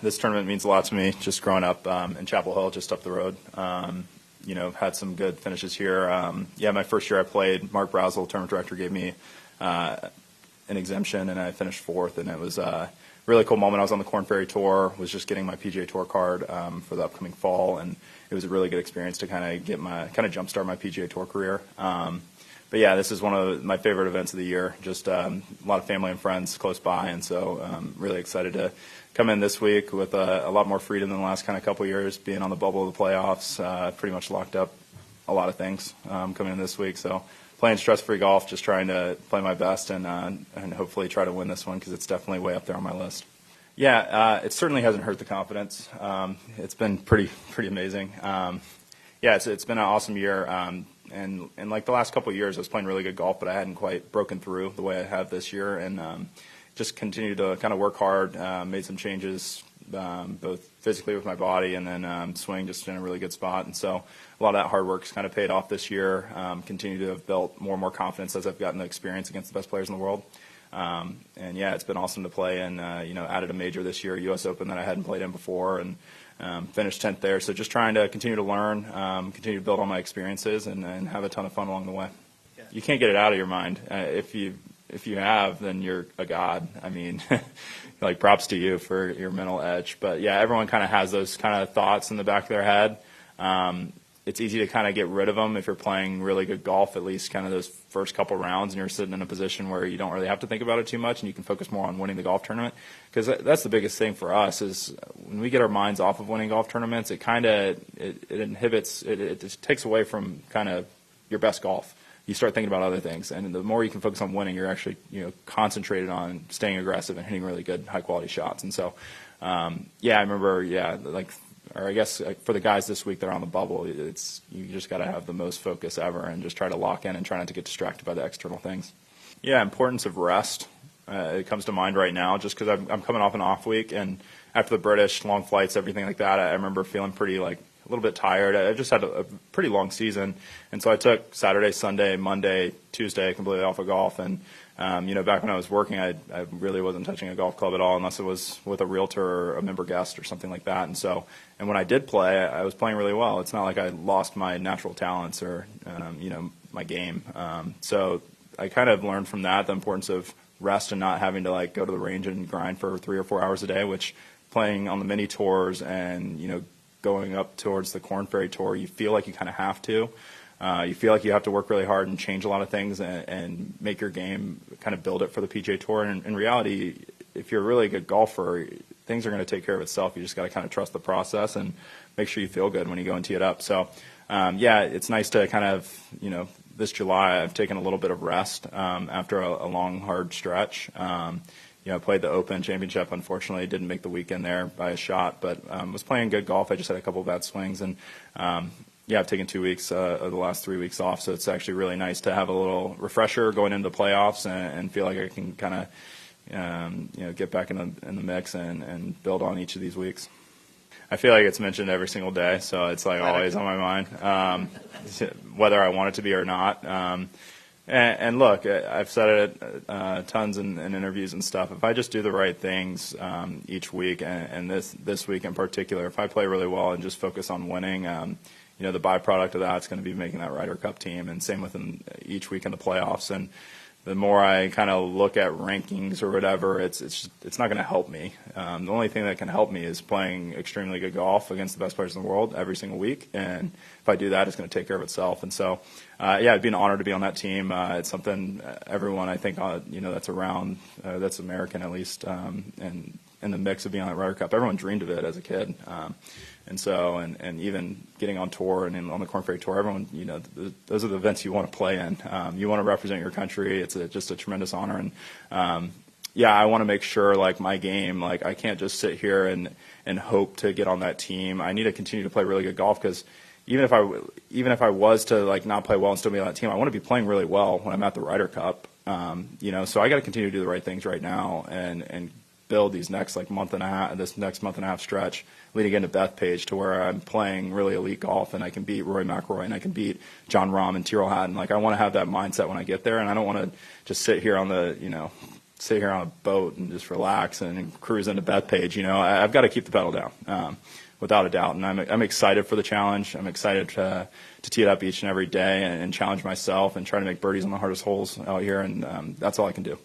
This tournament means a lot to me, just growing up in Chapel Hill, just up the road. Had some good finishes here. My first year I played, Mark Brazel, tournament director, gave me an exemption, and I finished fourth, and it was a really cool moment. I was on the Korn Ferry Tour, was just getting my PGA Tour card for the upcoming fall, and it was a really good experience to kind of jumpstart my PGA Tour career. This is one of my favorite events of the year. Just a lot of family and friends close by, and so I'm really excited to come in this week with a lot more freedom than the last kind of couple of years, being on the bubble of the playoffs. Pretty much locked up a lot of things coming in this week. So playing stress-free golf, just trying to play my best and hopefully try to win this one because it's definitely way up there on my list. It certainly hasn't hurt the confidence. It's been pretty amazing. It's been an awesome year. And like the last couple of years, I was playing really good golf, but I hadn't quite broken through the way I have this year. And just continued to kind of work hard, made some changes both physically with my body and then swing just in a really good spot. And so a lot of that hard work's kind of paid off this year. Continue to have built more and more confidence as I've gotten the experience against the best players in the world. It's been awesome to play and, added a major this year, U.S. Open that I hadn't played in before, and finished 10th there. So just trying to continue to learn, continue to build on my experiences and have a ton of fun along the way. Yeah. You can't get it out of your mind. If you have, then you're a god. I mean, like props to you for your mental edge. But yeah, everyone kind of has those kind of thoughts in the back of their head. It's easy to kind of get rid of them if you're playing really good golf, at least kind of those first couple rounds, and you're sitting in a position where you don't really have to think about it too much, and you can focus more on winning the golf tournament. Because that's the biggest thing for us is when we get our minds off of winning golf tournaments, it kind of it inhibits, it just takes away from kind of your best golf. You start thinking about other things, and the more you can focus on winning, you're actually concentrated on staying aggressive and hitting really good, high quality shots. And so, I remember, I guess for the guys this week that are on the bubble, you just got to have the most focus ever and just try to lock in and try not to get distracted by the external things. Yeah, importance of rest. It comes to mind right now just because I'm coming off an off week, and after the British, long flights, everything like that, I remember feeling pretty a little bit tired. I just had a pretty long season, and so I took Saturday, Sunday, Monday, Tuesday completely off of golf. And back when I was working, I really wasn't touching a golf club at all unless it was with a realtor or a member guest or something like that. And when I did play, I was playing really well. It's not like I lost my natural talents or my game. So I kind of learned from that the importance of rest and not having to go to the range and grind for 3 or 4 hours a day, which playing on the mini tours and going up towards the Korn Ferry Tour, you feel like you kind of have to. You feel like you have to work really hard and change a lot of things and make your game, kind of build it for the PGA Tour. And in reality, if you're a really good golfer, things are going to take care of itself. You just got to kind of trust the process and make sure you feel good when you go and tee it up. So, it's nice to kind of, this July I've taken a little bit of rest after a long, hard stretch. I played the Open Championship. Unfortunately, didn't make the weekend there by a shot, but was playing good golf. I just had a couple of bad swings, and I've taken 2 weeks of the last 3 weeks off, so it's actually really nice to have a little refresher going into the playoffs and feel like I can kind of get back in the mix and build on each of these weeks. I feel like it's mentioned every single day, so it's always on my mind, whether I want it to be or not. And look, I've said it tons in interviews and stuff. If I just do the right things each week, and this week in particular, if I play really well and just focus on winning, the byproduct of that's going to be making that Ryder Cup team, and same with each week in the playoffs. And the more I kind of look at rankings or whatever, it's not going to help me. The only thing that can help me is playing extremely good golf against the best players in the world every single week. And if I do that, it's going to take care of itself. And so, it'd be an honor to be on that team. It's something everyone I think that's around, that's American at least, and in the mix of being on that Ryder Cup, everyone dreamed of it as a kid. And even getting on tour and on the Korn Ferry Tour, everyone, those are the events you want to play in. You want to represent your country. It's just a tremendous honor. And, I want to make sure, my game, I can't just sit here and hope to get on that team. I need to continue to play really good golf because even if I was to, not play well and still be on that team, I want to be playing really well when I'm at the Ryder Cup. So I got to continue to do the right things right now and build these next month and a half stretch leading into Bethpage to where I'm playing really elite golf and I can beat Rory McIlroy and I can beat Jon Rahm and Tyrrell Hatton. I want to have that mindset when I get there, and I don't want to just sit here on the sit here on a boat and just relax and cruise into Bethpage. I've got to keep the pedal down, without a doubt. And I'm excited for the challenge. I'm excited to tee it up each and every day and challenge myself and try to make birdies on the hardest holes out here. And that's all I can do.